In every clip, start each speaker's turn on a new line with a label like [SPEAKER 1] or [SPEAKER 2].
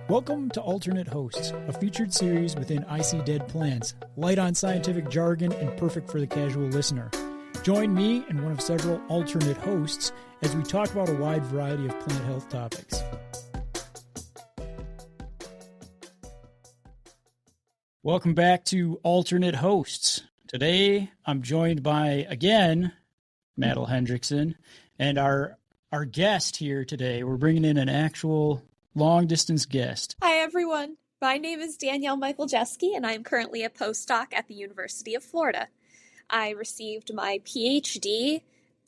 [SPEAKER 1] Welcome to Alternate Hosts, a featured series within I See Dead Plants, light on scientific jargon and perfect for the casual listener. Join me and one of several alternate hosts as we talk about a wide variety of plant health topics. Welcome back to Alternate Hosts. Today, I'm joined by, again, Maddle Hendrickson, and our guest here today. We're bringing in an actual long-distance guest.
[SPEAKER 2] Hi, everyone. My name is Danielle Michael-Jeske, and I'm currently a postdoc at the University of Florida. I received my PhD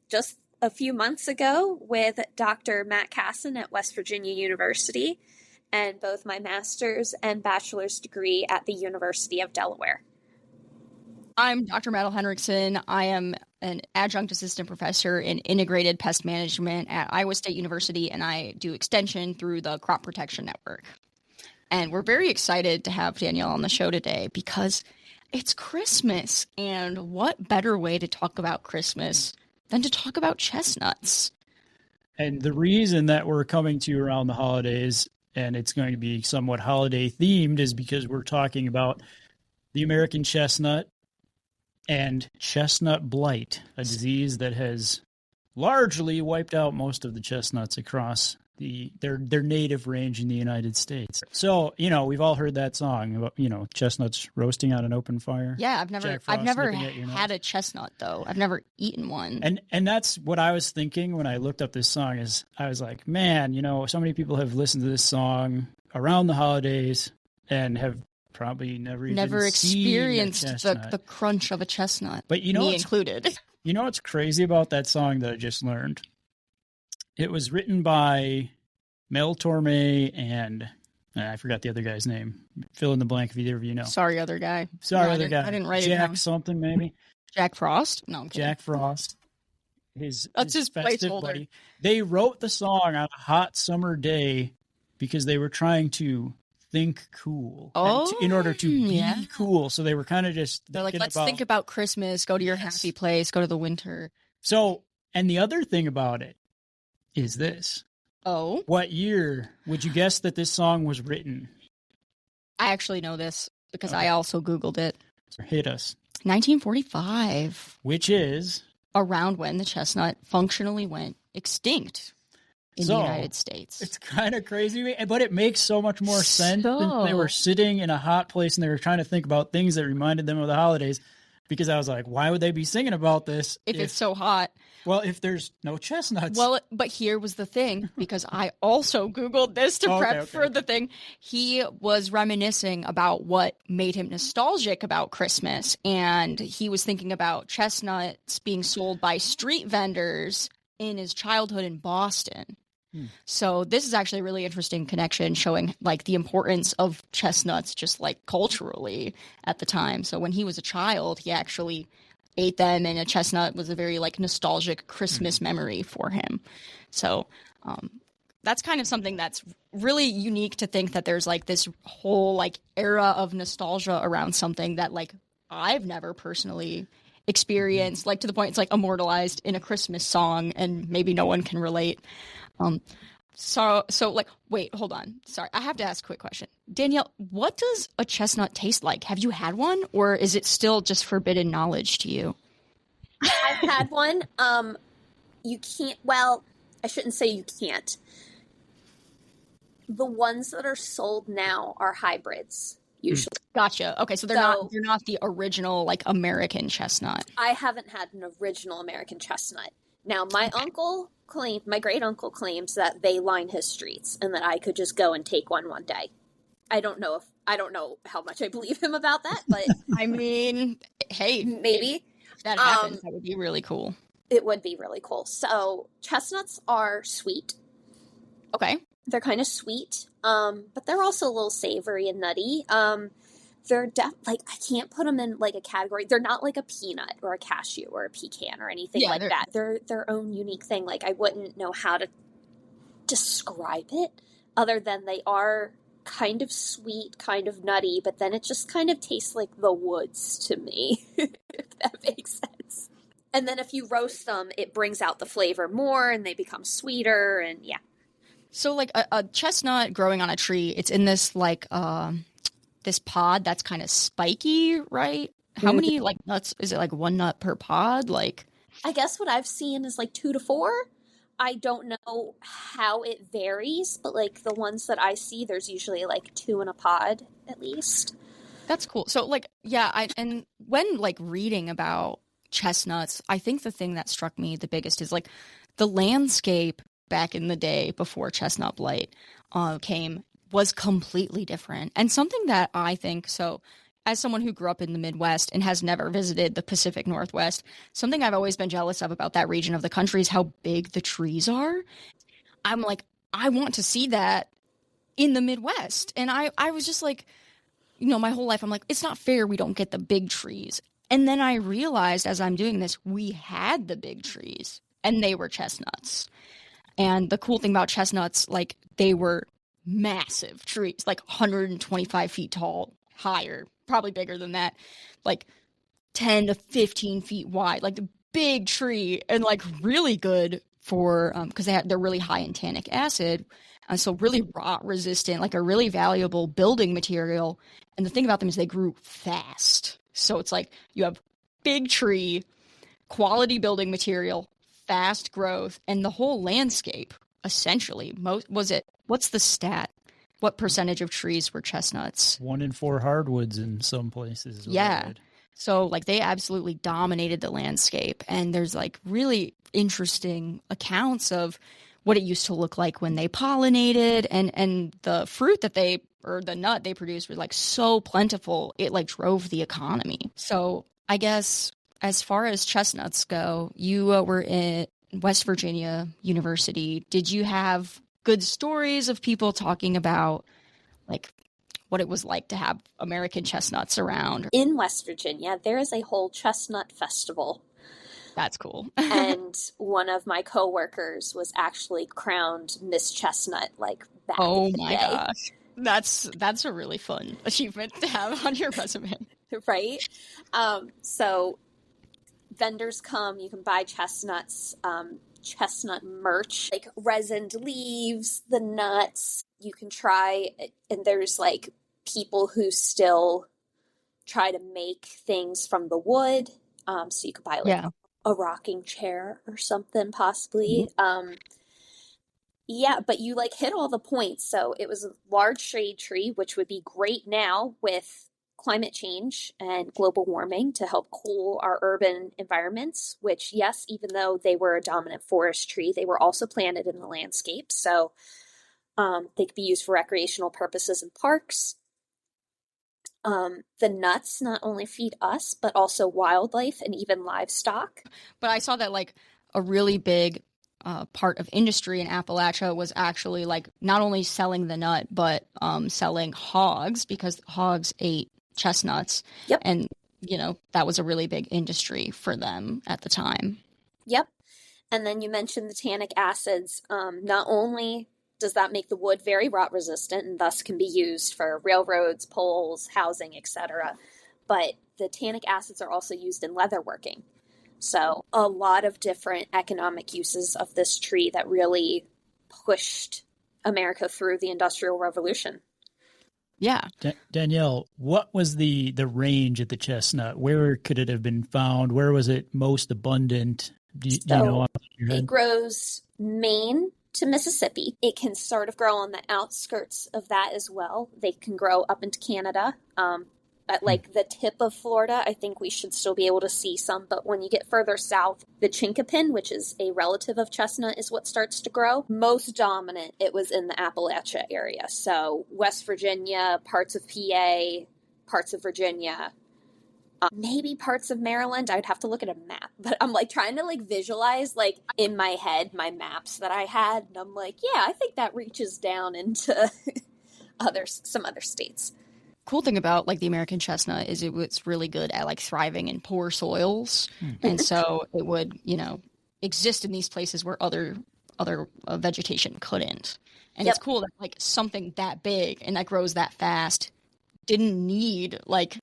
[SPEAKER 2] just a few months ago with Dr. Matt Casson at West Virginia University, and both my master's and bachelor's degree at the University of Delaware.
[SPEAKER 3] I'm Dr. Maddle Hendrickson. I am an adjunct assistant professor in integrated pest management at Iowa State University, and I do extension through the Crop Protection Network. And we're very excited to have Danielle on the show today because it's Christmas, and what better way to talk about Christmas than to talk about chestnuts?
[SPEAKER 1] And the reason that we're coming to you around the holidays, and it's going to be somewhat holiday themed, is because we're talking about the American chestnut and chestnut blight, a disease that has largely wiped out most of the chestnuts across their native range in the United States. So, we've all heard that song about, chestnuts roasting on an open fire.
[SPEAKER 3] Yeah, I've never had a chestnut though. I've never eaten one.
[SPEAKER 1] And that's what I was thinking when I looked up this song. Is I was like, man, so many people have listened to this song around the holidays and have probably never
[SPEAKER 3] experienced the crunch of a chestnut.
[SPEAKER 1] But
[SPEAKER 3] me included.
[SPEAKER 1] You know what's crazy about that song that I just learned? It was written by Mel Torme and I forgot the other guy's name. Fill in the blank if either of you know.
[SPEAKER 3] Sorry, other guy.
[SPEAKER 1] I didn't
[SPEAKER 3] write it
[SPEAKER 1] Jack
[SPEAKER 3] down.
[SPEAKER 1] something maybe.
[SPEAKER 3] Jack Frost? No, I'm kidding.
[SPEAKER 1] Jack Frost.
[SPEAKER 3] That's his
[SPEAKER 1] festive
[SPEAKER 3] placeholder.
[SPEAKER 1] buddy. They wrote the song on a hot summer day because they were trying to think cool in order to be cool. So they were kind of just
[SPEAKER 3] they're like, let's think about Christmas, go to your happy place, go to the winter.
[SPEAKER 1] So, and the other thing about it is this.
[SPEAKER 3] Oh?
[SPEAKER 1] What year would you guess that this song was written?
[SPEAKER 3] I actually know this because I also Googled it.
[SPEAKER 1] So hit us.
[SPEAKER 3] 1945.
[SPEAKER 1] Which is?
[SPEAKER 3] Around when the chestnut functionally went extinct in the United States.
[SPEAKER 1] It's kind of crazy, but it makes so much more sense than they were sitting in a hot place and they were trying to think about things that reminded them of the holidays. Because I was like, why would they be singing about this
[SPEAKER 3] if it's so hot?
[SPEAKER 1] Well, if there's no chestnuts.
[SPEAKER 3] Well, but here was the thing, because I also Googled this to prep for the thing. He was reminiscing about what made him nostalgic about Christmas. And he was thinking about chestnuts being sold by street vendors in his childhood in Boston. So this is actually a really interesting connection showing like the importance of chestnuts just like culturally at the time. So when he was a child, he actually ate them, and a chestnut was a very like nostalgic Christmas memory for him. So that's kind of something that's really unique to think that there's like this whole like era of nostalgia around something that like I've never personally experienced, like to the point it's like immortalized in a Christmas song and maybe no one can relate. So like, wait, hold on. Sorry. I have to ask a quick question. Danielle, what does a chestnut taste like? Have you had one, or is it still just forbidden knowledge to you?
[SPEAKER 2] I've had one. You can't, well, I shouldn't say you can't. The ones that are sold now are hybrids, usually.
[SPEAKER 3] Gotcha. Okay, so they're not the original like American chestnut.
[SPEAKER 2] I haven't had an original American chestnut. Now, my great uncle claims that they line his streets and that I could just go and take one day. I don't know how much I believe him about that, but
[SPEAKER 3] I mean, hey,
[SPEAKER 2] maybe
[SPEAKER 3] if that happens, that would be really cool.
[SPEAKER 2] It would be really cool. So chestnuts are sweet.
[SPEAKER 3] Okay.
[SPEAKER 2] They're kind of sweet, but they're also a little savory and nutty. They're I can't put them in like a category. They're not like a peanut or a cashew or a pecan or anything like that. They're their own unique thing. Like I wouldn't know how to describe it other than they are kind of sweet, kind of nutty, but then it just kind of tastes like the woods to me, if that makes sense. And then if you roast them, it brings out the flavor more and they become sweeter and yeah.
[SPEAKER 3] So like a chestnut growing on a tree, it's in this like this pod that's kind of spiky, right? How many like nuts is it? Like one nut per pod? Like,
[SPEAKER 2] I guess what I've seen is like 2 to 4. I don't know how it varies, but like the ones that I see, there's usually like 2 in a pod at least.
[SPEAKER 3] That's cool. So like, yeah, and when like reading about chestnuts, I think the thing that struck me the biggest is like the landscape back in the day before chestnut blight came was completely different. And something that I think, so as someone who grew up in the Midwest and has never visited the Pacific Northwest, something I've always been jealous of about that region of the country is how big the trees are. I'm like, I want to see that in the Midwest. And I was just like, you know, my whole life, I'm like, it's not fair we don't get the big trees. And then I realized as I'm doing this, we had the big trees and they were chestnuts. And the cool thing about chestnuts, like they were massive trees, like 125 feet tall, higher, probably bigger than that, like 10 to 15 feet wide, like the big tree, and like really good for, because they're really high in tannic acid. So really rot resistant, like a really valuable building material. And the thing about them is they grew fast. So it's like you have big tree, quality building material, fast growth, and the whole landscape, essentially. What's the stat? What percentage of trees were chestnuts?
[SPEAKER 1] 1 in 4 hardwoods in some places.
[SPEAKER 3] Yeah. So like they absolutely dominated the landscape. And there's like really interesting accounts of what it used to look like when they pollinated, and the fruit that or the nut they produced was like so plentiful, it like drove the economy. So I guess as far as chestnuts go, you were in West Virginia University. Did you have good stories of people talking about like what it was like to have American chestnuts around?
[SPEAKER 2] In West Virginia, there is a whole chestnut festival.
[SPEAKER 3] That's cool.
[SPEAKER 2] And one of my coworkers was actually crowned Miss Chestnut like back in the day.
[SPEAKER 3] Gosh. That's a really fun achievement to have on your resume.
[SPEAKER 2] Right? So vendors come, you can buy chestnuts, chestnut merch, like resined leaves, the nuts. You can try, and there's like people who still try to make things from the wood. So you could buy like a rocking chair or something possibly. Yeah, but you like hit all the points. So it was a large shade tree, which would be great now with climate change and global warming to help cool our urban environments, which, yes, even though they were a dominant forest tree, they were also planted in the landscape. So they could be used for recreational purposes in parks. The nuts not only feed us, but also wildlife and even livestock.
[SPEAKER 3] But I saw that like a really big part of industry in Appalachia was actually like not only selling the nut, but selling hogs, because hogs ate chestnuts.
[SPEAKER 2] Yep.
[SPEAKER 3] And, you know, that was a really big industry for them at the time.
[SPEAKER 2] Yep. And then you mentioned the tannic acids. Not only does that make the wood very rot resistant and thus can be used for railroads, poles, housing, etc., but the tannic acids are also used in leather working. So a lot of different economic uses of this tree that really pushed America through the Industrial Revolution.
[SPEAKER 3] Yeah.
[SPEAKER 1] Danielle, what was the range of the chestnut? Where could it have been found? Where was it most abundant? Do you know off your head?
[SPEAKER 2] It grows Maine to Mississippi. It can sort of grow on the outskirts of that as well. They can grow up into Canada. At like the tip of Florida, I think we should still be able to see some. But when you get further south, the chinkapin, which is a relative of chestnut, is what starts to grow. Most dominant, it was in the Appalachia area. So West Virginia, parts of PA, parts of Virginia, maybe parts of Maryland. I'd have to look at a map. But I'm like trying to like visualize like in my head my maps that I had. And I'm like, yeah, I think that reaches down into some other states.
[SPEAKER 3] Cool thing about like the American chestnut is it was really good at like thriving in poor soils. And so it would, you know, exist in these places where other vegetation couldn't. And it's cool that like something that big and that grows that fast didn't need like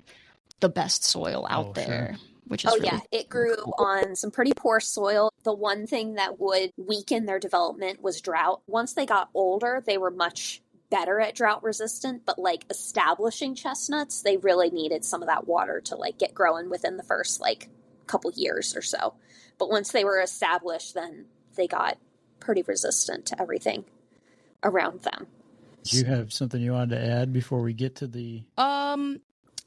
[SPEAKER 3] the best soil out there. Sure. which is
[SPEAKER 2] it grew on some pretty poor soil. The one thing that would weaken their development was drought. Once they got older, they were much better at drought resistant, but like establishing chestnuts, they really needed some of that water to like get growing within the first like couple years or so. But once they were established, then they got pretty resistant to everything around them.
[SPEAKER 1] Do you have something you wanted to add before we get to the...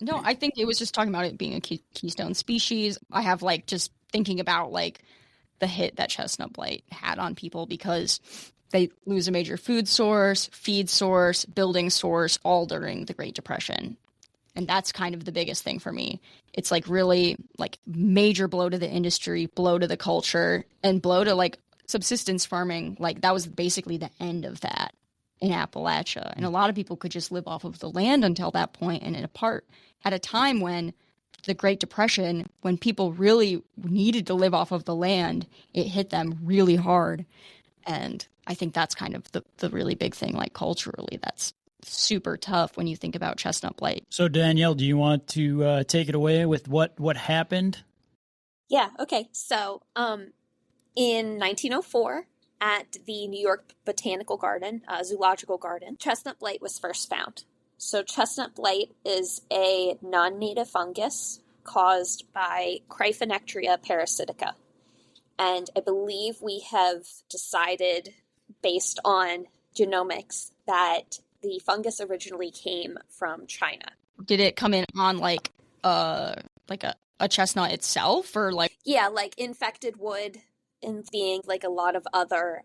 [SPEAKER 3] No, I think it was just talking about it being a keystone species. I have like just thinking about like the hit that chestnut blight had on people because they lose a major food source, feed source, building source, all during the Great Depression. And that's kind of the biggest thing for me. It's like really like major blow to the industry, blow to the culture, and blow to like subsistence farming. Like that was basically the end of that in Appalachia. And a lot of people could just live off of the land until that point. And at a time when the Great Depression, when people really needed to live off of the land, it hit them really hard. And I think that's kind of the really big thing, like culturally, that's super tough when you think about chestnut blight.
[SPEAKER 1] So Danielle, do you want to take it away with what happened?
[SPEAKER 2] Yeah, okay. So in 1904, at the New York Botanical Garden, Zoological Garden, chestnut blight was first found. So chestnut blight is a non-native fungus caused by Cryphonectria parasitica. And I believe we have decided, based on genomics, that the fungus originally came from China.
[SPEAKER 3] Did it come in on like a chestnut itself, or like?
[SPEAKER 2] Yeah, like infected wood, and being like a lot of other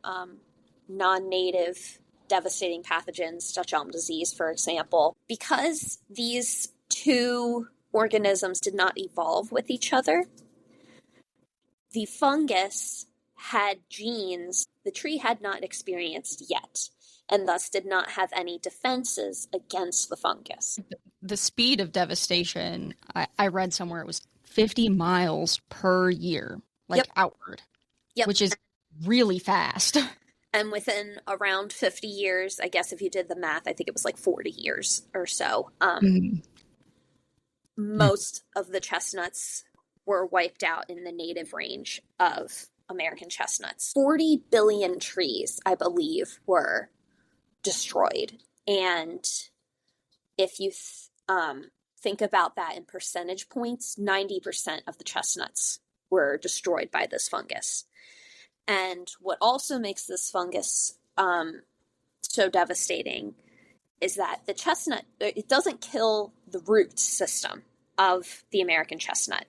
[SPEAKER 2] non-native devastating pathogens, Dutch elm disease, for example. Because these two organisms did not evolve with each other, the fungus had genes the tree had not experienced yet, and thus did not have any defenses against the fungus.
[SPEAKER 3] The speed of devastation, I read somewhere it was 50 miles per year, like outward, which is really fast.
[SPEAKER 2] And within around 50 years, I guess if you did the math, I think it was like 40 years or so, most of the chestnuts were wiped out in the native range of American chestnuts. 40 billion trees, I believe, were destroyed. And if you think about that in percentage points, 90% of the chestnuts were destroyed by this fungus. And what also makes this fungus so devastating is that the chestnut, it doesn't kill the root system of the American chestnut.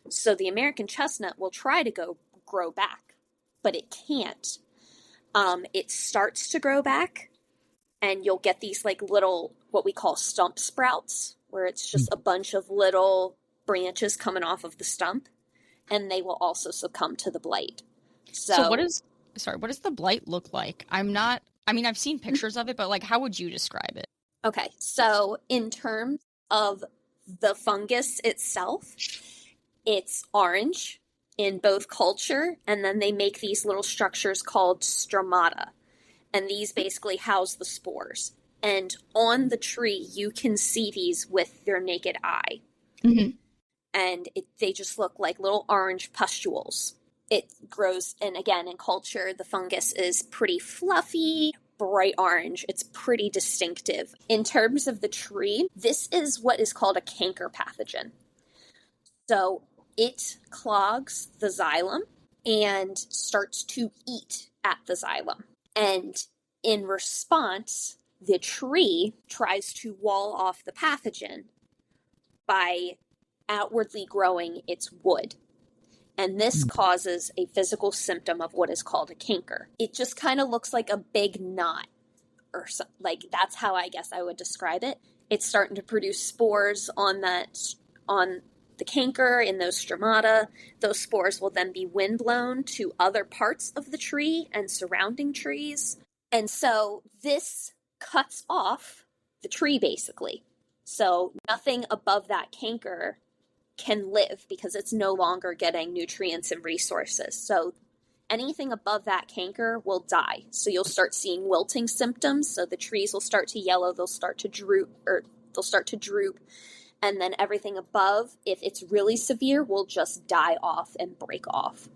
[SPEAKER 2] So the American chestnut will try to grow back, but it can't. It starts to grow back, and you'll get these like little, what we call stump sprouts, where it's just a bunch of little branches coming off of the stump, and they will also succumb to the blight. So
[SPEAKER 3] what does the blight look like? I've seen pictures of it, but like, how would you describe it?
[SPEAKER 2] Okay, so in terms of the fungus itself, it's orange in both culture, and then they make these little structures called stromata, and these basically house the spores. And on the tree, you can see these with your naked eye. Mm-hmm. And they just look like little orange pustules. It grows, and again, in culture, the fungus is pretty fluffy, bright orange. It's pretty distinctive. In terms of the tree, this is what is called a canker pathogen. So it clogs the xylem and starts to eat at the xylem. And in response, the tree tries to wall off the pathogen by outwardly growing its wood. And this causes a physical symptom of what is called a canker. It just kind of looks like a big knot, or something. Like that's how I guess I would describe it. It's starting to produce spores on the canker in those stromata. Those spores will then be windblown to other parts of the tree and surrounding trees. And so this cuts off the tree basically. So nothing above that canker can live because it's no longer getting nutrients and resources. So anything above that canker will die. So you'll start seeing wilting symptoms. So the trees will start to yellow, they'll start to droop, And then everything above, if it's really severe, will just die off and break off.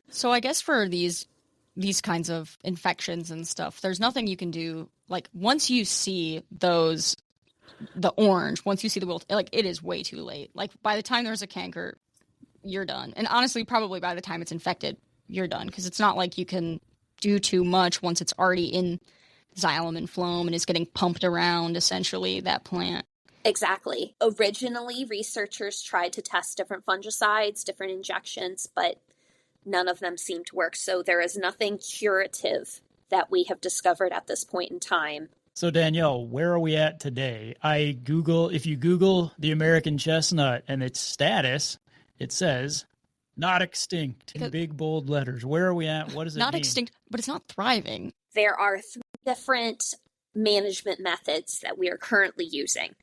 [SPEAKER 3] So I guess for these kinds of infections and stuff, there's nothing you can do. Like, once you see the orange, once you see the wilt, like, it is way too late. Like, by the time there's a canker, you're done. And honestly, probably by the time it's infected, you're done. Because it's not like you can do too much once it's already in xylem and phloem and is getting pumped around, essentially, that plant.
[SPEAKER 2] Exactly. Originally, researchers tried to test different fungicides, different injections, but none of them seemed to work. So there is nothing curative that we have discovered at this point in time.
[SPEAKER 1] So Danielle, where are we at today? If you Google the American chestnut and its status, it says not extinct in big bold letters. Where are we at? What does it mean?
[SPEAKER 3] Not extinct, but it's not thriving.
[SPEAKER 2] There are 3 different management methods that we are currently using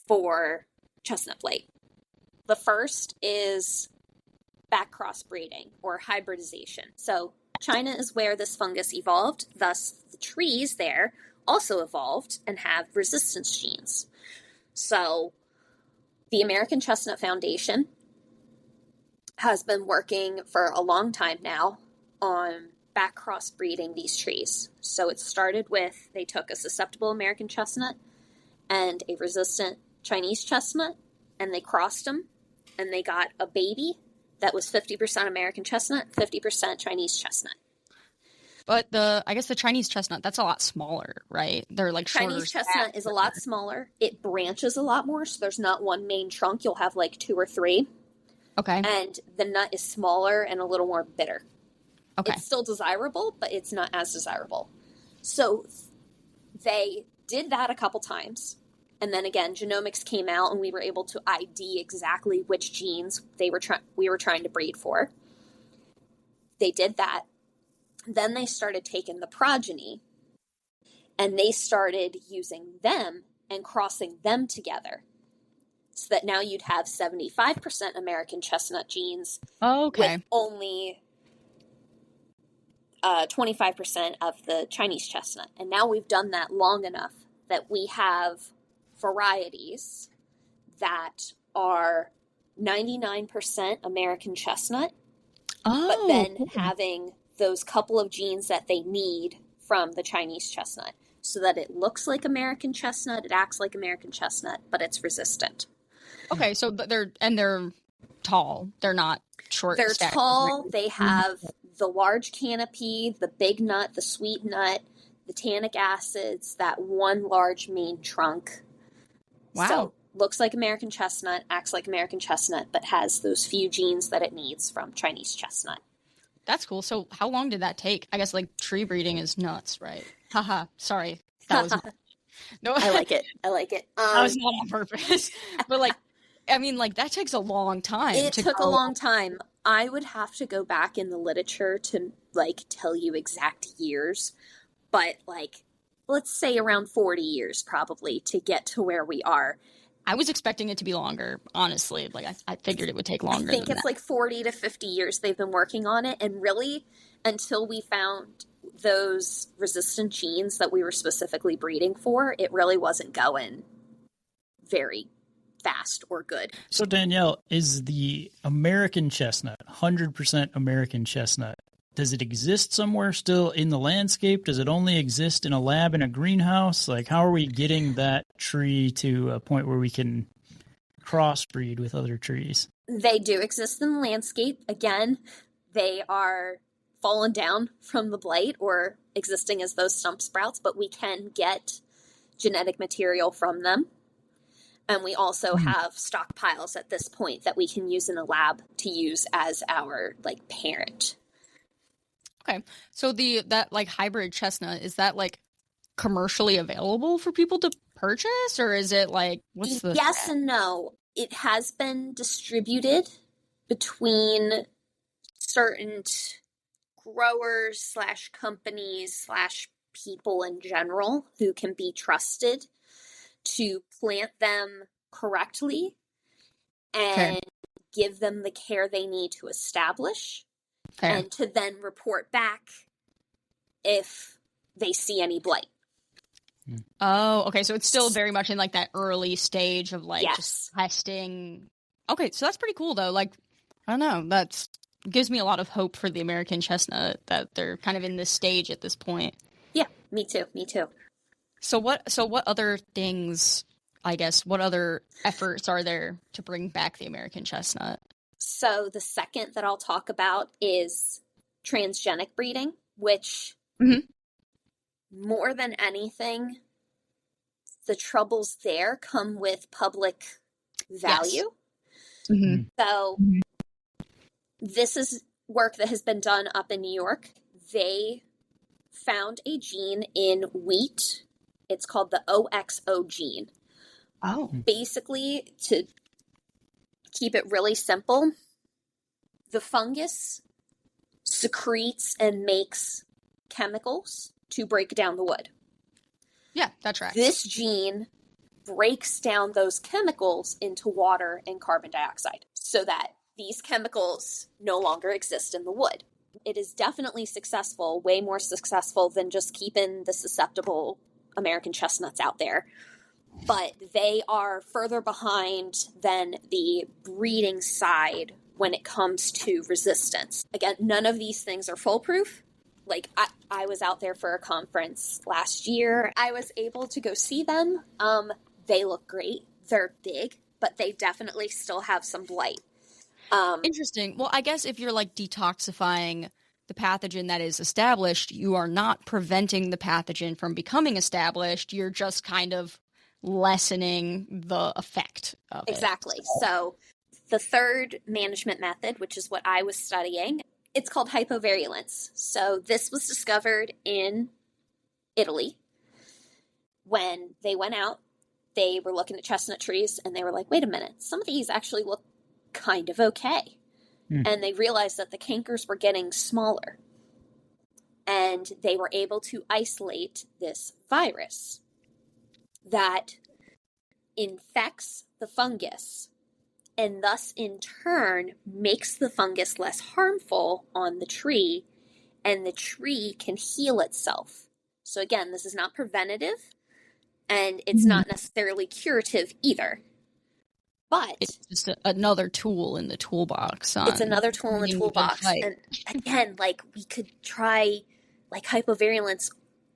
[SPEAKER 2] for chestnut blight. The first is back crossbreeding or hybridization. So China is where this fungus evolved, thus the trees there also evolved and have resistance genes. So the American Chestnut Foundation has been working for a long time now on back crossbreeding these trees. So it started with, they took a susceptible American chestnut and a resistant Chinese chestnut, and they crossed them, and they got a baby that was 50% American chestnut, 50% Chinese chestnut.
[SPEAKER 3] But I guess the Chinese chestnut, that's a lot smaller, right? They're like shorter.
[SPEAKER 2] Chinese chestnut is a lot smaller. It branches a lot more, so there's not one main trunk. You'll have like 2 or 3.
[SPEAKER 3] Okay.
[SPEAKER 2] And the nut is smaller and a little more bitter.
[SPEAKER 3] Okay.
[SPEAKER 2] It's still desirable, but it's not as desirable. So they did that a couple times. And then again, genomics came out and we were able to ID exactly which genes we were trying to breed for. They did that. Then they started taking the progeny and they started using them and crossing them together. So that now you'd have 75% American chestnut genes with only 25% of the Chinese chestnut. And now we've done that long enough that we have varieties that are 99% American chestnut, but then having those couple of genes that they need from the Chinese chestnut so that it looks like American chestnut, it acts like American chestnut, but it's resistant.
[SPEAKER 3] Okay, so they're tall. They're not short.
[SPEAKER 2] They're tall. They have the large canopy, the big nut, the sweet nut, the tannic acids, that one large main trunk.
[SPEAKER 3] Wow.
[SPEAKER 2] So looks like American chestnut, acts like American chestnut, but has those few genes that it needs from Chinese chestnut.
[SPEAKER 3] That's cool. So how long did that take? I guess like tree breeding is nuts, right? Haha. Sorry. That was
[SPEAKER 2] no. I like it. That
[SPEAKER 3] was not on purpose. But like, I mean, like that takes a long time.
[SPEAKER 2] It took a long time. I would have to go back in the literature to like tell you exact years, but like let's say around 40 years probably to get to where we are.
[SPEAKER 3] I was expecting it to be longer, honestly. Like I figured it would take longer.
[SPEAKER 2] I think it's like 40 to 50 years they've been working on it, and really until we found those resistant genes that we were specifically breeding for, it really wasn't going very fast or good.
[SPEAKER 1] So Danielle, is the American chestnut 100% American chestnut? Does it exist somewhere still in the landscape? Does it only exist in a lab in a greenhouse? Like, how are we getting that tree to a point where we can crossbreed with other trees?
[SPEAKER 2] They do exist in the landscape. Again, they are fallen down from the blight or existing as those stump sprouts, but we can get genetic material from them. And we also have stockpiles at this point that we can use in a lab to use as our like parent.
[SPEAKER 3] Okay. So that like hybrid chestnut, is that like commercially available for people to purchase, or is it like what's the
[SPEAKER 2] Yes and no. It has been distributed between certain growers / companies / people in general who can be trusted to plant them correctly and give them the care they need to establish and to then report back if they see any blight.
[SPEAKER 3] Oh, okay. So it's still very much in like that early stage of like just
[SPEAKER 2] Yes.
[SPEAKER 3] testing. Okay, so that's pretty cool though. Like, I don't know, that's gives me a lot of hope for the American chestnut that they're kind of in this stage at this point.
[SPEAKER 2] Yeah, me too. Me too.
[SPEAKER 3] So what other things, I guess, what other efforts are there to bring back the American chestnut?
[SPEAKER 2] So the second that I'll talk about is transgenic breeding, which more than anything, the troubles there come with public value.
[SPEAKER 3] Yes. Mm-hmm.
[SPEAKER 2] So this is work that has been done up in New York. They found a gene in wheat. It's called the OXO gene.
[SPEAKER 3] Oh.
[SPEAKER 2] Basically, to keep it really simple, the fungus secretes and makes chemicals to break down the wood.
[SPEAKER 3] Yeah, that's right.
[SPEAKER 2] This gene breaks down those chemicals into water and carbon dioxide so that these chemicals no longer exist in the wood. It is definitely successful, way more successful than just keeping the susceptible American chestnuts out there. But they are further behind than the breeding side when it comes to resistance. Again, none of these things are foolproof. Like, I was out there for a conference last year. I was able to go see them. They look great. They're big, but they definitely still have some blight.
[SPEAKER 3] Interesting. Well, I guess if you're like detoxifying the pathogen that is established, you are not preventing the pathogen from becoming established. You're just kind of lessening the effect of it.
[SPEAKER 2] Exactly. So the third management method, which is what I was studying, it's called hypovirulence. So this was discovered in Italy. When they went out, they were looking at chestnut trees and they were like, wait a minute, some of these actually look kind of okay. And they realized that the cankers were getting smaller. And they were able to isolate this virus that infects the fungus and thus in turn makes the fungus less harmful on the tree, and the tree can heal itself. So again, this is not preventative and it's not necessarily curative either. But
[SPEAKER 3] it's just another tool in the toolbox.
[SPEAKER 2] It's another tool in the toolbox. And again, like, we could try like hypovirulence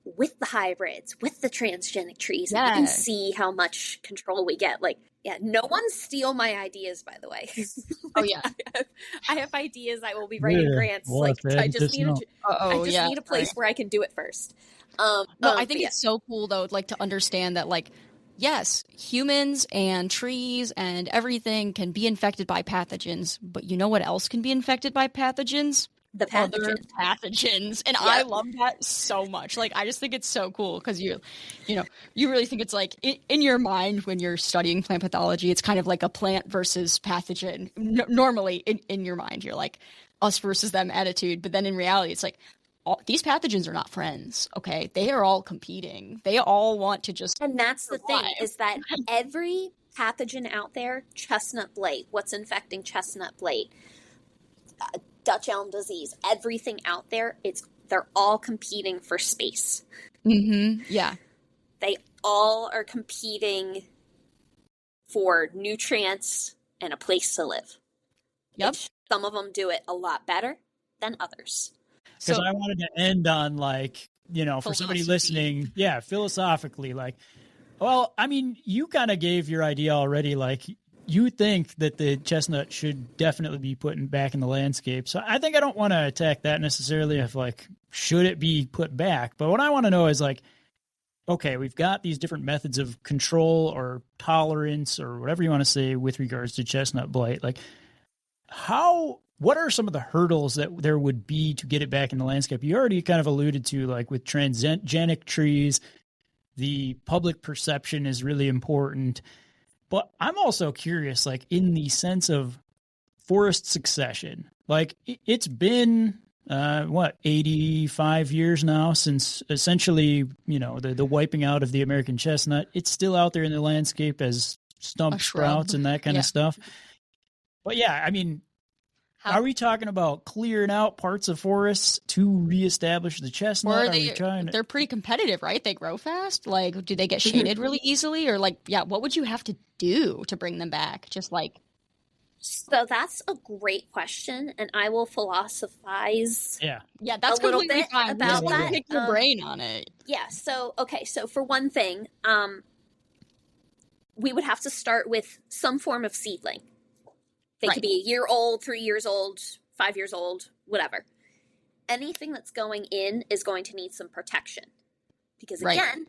[SPEAKER 2] with the hybrids, with the transgenic trees, and we can see how much control we get. Like, yeah, no one steal my ideas, by the way.
[SPEAKER 3] Oh yeah,
[SPEAKER 2] I have ideas. I will be writing grants. Like, I just need need a place where I can do it first.
[SPEAKER 3] No, I think it's so cool though, like, to understand that, like, yes, humans and trees and everything can be infected by pathogens, but you know what else can be infected by pathogens?
[SPEAKER 2] The pathogens.
[SPEAKER 3] Other pathogens. And I love that so much. Like, I just think it's so cool because you really think it's like in your mind when you're studying plant pathology, it's kind of like a plant versus pathogen. Normally in your mind, you're like us versus them attitude. But then in reality, it's like, these pathogens are not friends, okay? They are all competing. They all want to just
[SPEAKER 2] And that's the thing, is that every pathogen out there, chestnut blight, what's infecting chestnut blight, Dutch elm disease, everything out there, they're all competing for space.
[SPEAKER 3] Yeah.
[SPEAKER 2] They all are competing for nutrients and a place to live.
[SPEAKER 3] Yep.
[SPEAKER 2] Some of them do it a lot better than others.
[SPEAKER 1] Because I wanted to end on, like, for somebody listening, philosophically, like, well, I mean, you kind of gave your idea already. Like, you think that the chestnut should definitely be put back in the landscape. So I think I don't want to attack that necessarily of, like, should it be put back? But what I want to know is, like, okay, we've got these different methods of control or tolerance or whatever you want to say with regards to chestnut blight. Like, what are some of the hurdles that there would be to get it back in the landscape? You already kind of alluded to, like, with transgenic trees, the public perception is really important. But I'm also curious, like, in the sense of forest succession, like, it's been, 85 years now since essentially, the wiping out of the American chestnut. It's still out there in the landscape as stump sprouts and that kind of stuff. But yeah, I mean, Are we talking about clearing out parts of forests to reestablish the chestnut?
[SPEAKER 3] They're pretty competitive, right? They grow fast. Like, do they get shaded really easily? Or like, yeah, what would you have to do to bring them back? Just like...
[SPEAKER 2] So that's a great question, and I will philosophize.
[SPEAKER 3] Yeah, that's a little bit fine.
[SPEAKER 2] About that.
[SPEAKER 3] Pick your brain on it.
[SPEAKER 2] Yeah. So for one thing, we would have to start with some form of seedling. They could be a year old, 3 years old, 5 years old, whatever. Anything that's going in is going to need some protection, because again,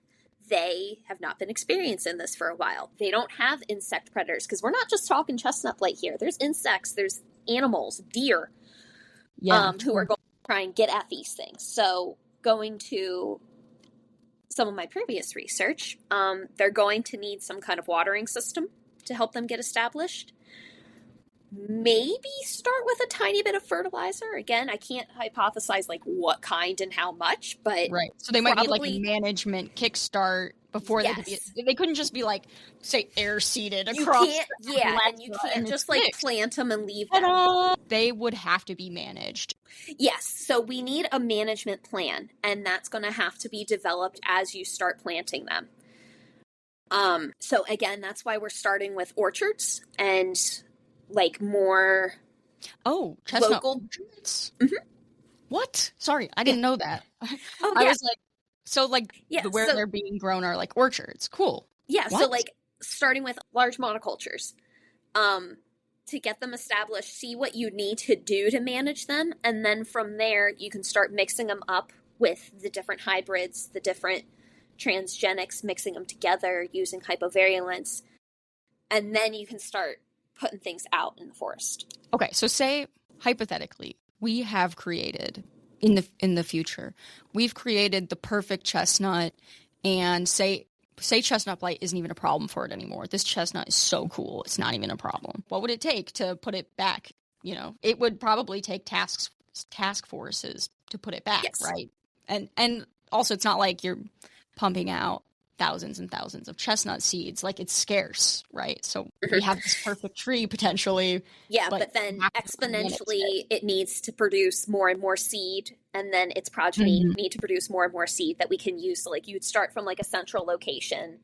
[SPEAKER 2] they have not been experiencing this for a while. They don't have insect predators, because we're not just talking chestnut blight here. There's insects, there's animals, deer, who are going to try and get at these things. So going to some of my previous research, they're going to need some kind of watering system to help them get established. Maybe start with a tiny bit of fertilizer. Again, I can't hypothesize like what kind and how much, but
[SPEAKER 3] so they might need like a management kickstart before they couldn't just be like, say, air seeded across.
[SPEAKER 2] And you can't just like plant them and leave them.
[SPEAKER 3] They would have to be managed.
[SPEAKER 2] Yes, so we need a management plan, and that's going to have to be developed as you start planting them. So again, that's why we're starting with orchards and like more
[SPEAKER 3] chestnut
[SPEAKER 2] local
[SPEAKER 3] orchards. What? Sorry, I didn't know that. I was like, so like where they're being grown are like orchards. Cool.
[SPEAKER 2] Yeah, so like starting with large monocultures, to get them established, see what you need to do to manage them, and then from there you can start mixing them up with the different hybrids, the different transgenics, mixing them together using hypovirulence, and then you can start putting things out in the forest.
[SPEAKER 3] Okay, so say hypothetically, we have created in the future, we've created the perfect chestnut, and say chestnut blight isn't even a problem for it anymore. This chestnut is so cool, it's not even a problem. What would it take to put it back? You know, it would probably take task forces to put it back, right? And also, it's not like you're pumping out thousands and thousands of chestnut seeds. Like, it's scarce, right? So we have this perfect tree potentially.
[SPEAKER 2] Yeah, but then exponentially it needs to produce more and more seed, and then its progeny need to produce more and more seed that we can use. So like you'd start from like a central location,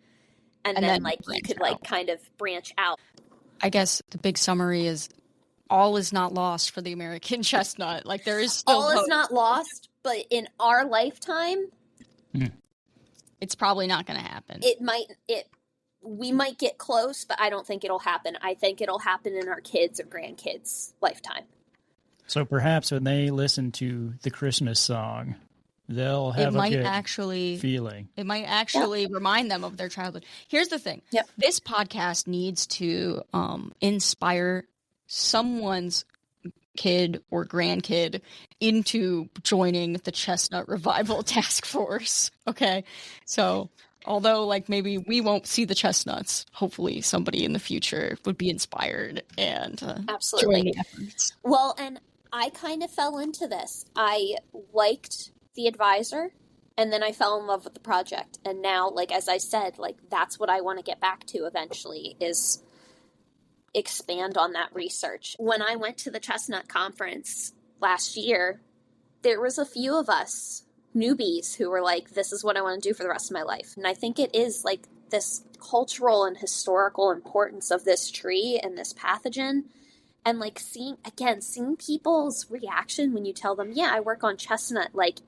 [SPEAKER 2] and then like you could like kind of branch out.
[SPEAKER 3] I guess the big summary is all is not lost for the American chestnut. Like, there is still
[SPEAKER 2] all
[SPEAKER 3] hope.
[SPEAKER 2] Is not lost, but in our lifetime,
[SPEAKER 3] it's probably not going to happen.
[SPEAKER 2] We might get close, but I don't think it'll happen. I think it'll happen in our kids' or grandkids' lifetime.
[SPEAKER 1] So perhaps when they listen to the Christmas song, they'll have a good feeling.
[SPEAKER 3] It might actually remind them of their childhood. Here's the thing.
[SPEAKER 2] Yep.
[SPEAKER 3] This podcast needs to inspire someone's kid or grandkid into joining the Chestnut Revival Task Force. Okay. So although like maybe we won't see the chestnuts, hopefully somebody in the future would be inspired and
[SPEAKER 2] absolutely
[SPEAKER 3] join the efforts.
[SPEAKER 2] Well, and I kind of fell into this. I liked the advisor, and then I fell in love with the project. And now, like, as I said, like, that's what I want to get back to eventually, is expand on that research. When I went to the Chestnut Conference last year, there was a few of us newbies who were like, this is what I want to do for the rest of my life. And I think it is like this cultural and historical importance of this tree and this pathogen. And like seeing people's reaction when you tell them, yeah, I work on chestnut, like,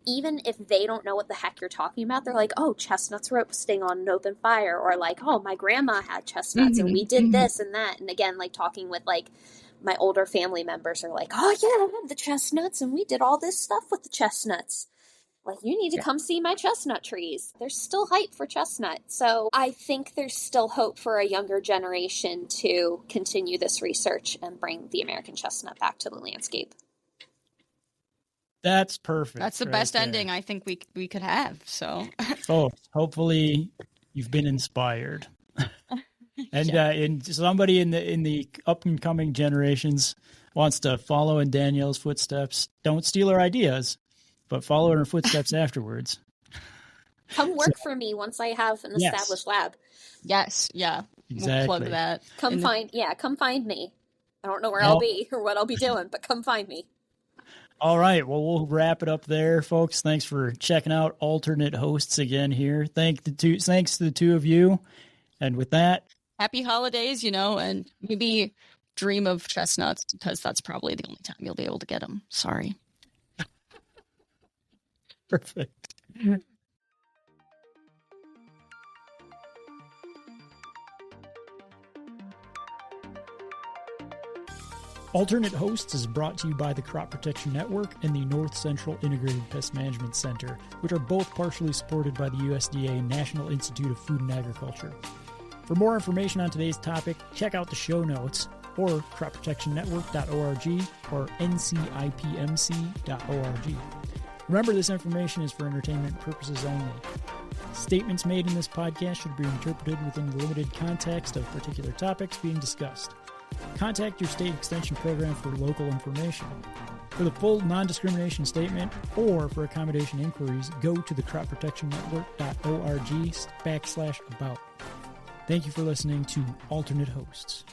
[SPEAKER 2] even if they don't know what the heck you're talking about, they're like, oh, chestnuts roasting on an open fire, or like, oh, my grandma had chestnuts and we did this and that. And again, like talking with like my older family members are like, oh yeah, I have the chestnuts and we did all this stuff with the chestnuts. Like, you need to come see my chestnut trees. There's still hype for chestnut. So I think there's still hope for a younger generation to continue this research and bring the American chestnut back to the landscape.
[SPEAKER 1] That's perfect.
[SPEAKER 3] That's the best ending I think we could have. So,
[SPEAKER 1] hopefully you've been inspired, and somebody in the up and coming generations wants to follow in Danielle's footsteps. Don't steal her ideas, but follow in her footsteps afterwards.
[SPEAKER 2] Come work for me once I have an established lab.
[SPEAKER 3] Yes, yeah,
[SPEAKER 1] exactly.
[SPEAKER 3] We'll plug that.
[SPEAKER 2] Come find me. I don't know where I'll be or what I'll be doing, but come find me.
[SPEAKER 1] All right. Well, we'll wrap it up there, folks. Thanks for checking out Alternate Hosts again here. Thanks to the two of you. And with that,
[SPEAKER 3] happy holidays, and maybe dream of chestnuts, because that's probably the only time you'll be able to get them. Sorry.
[SPEAKER 1] Perfect. Alternate Hosts is brought to you by the Crop Protection Network and the North Central Integrated Pest Management Center, which are both partially supported by the USDA National Institute of Food and Agriculture. For more information on today's topic, check out the show notes or cropprotectionnetwork.org or ncipmc.org. Remember, this information is for entertainment purposes only. Statements made in this podcast should be interpreted within the limited context of particular topics being discussed. Contact your state extension program for local information. For the full non-discrimination statement or for accommodation inquiries, go to the cropprotectionnetwork.org/about. Thank you for listening to Alternate Hosts.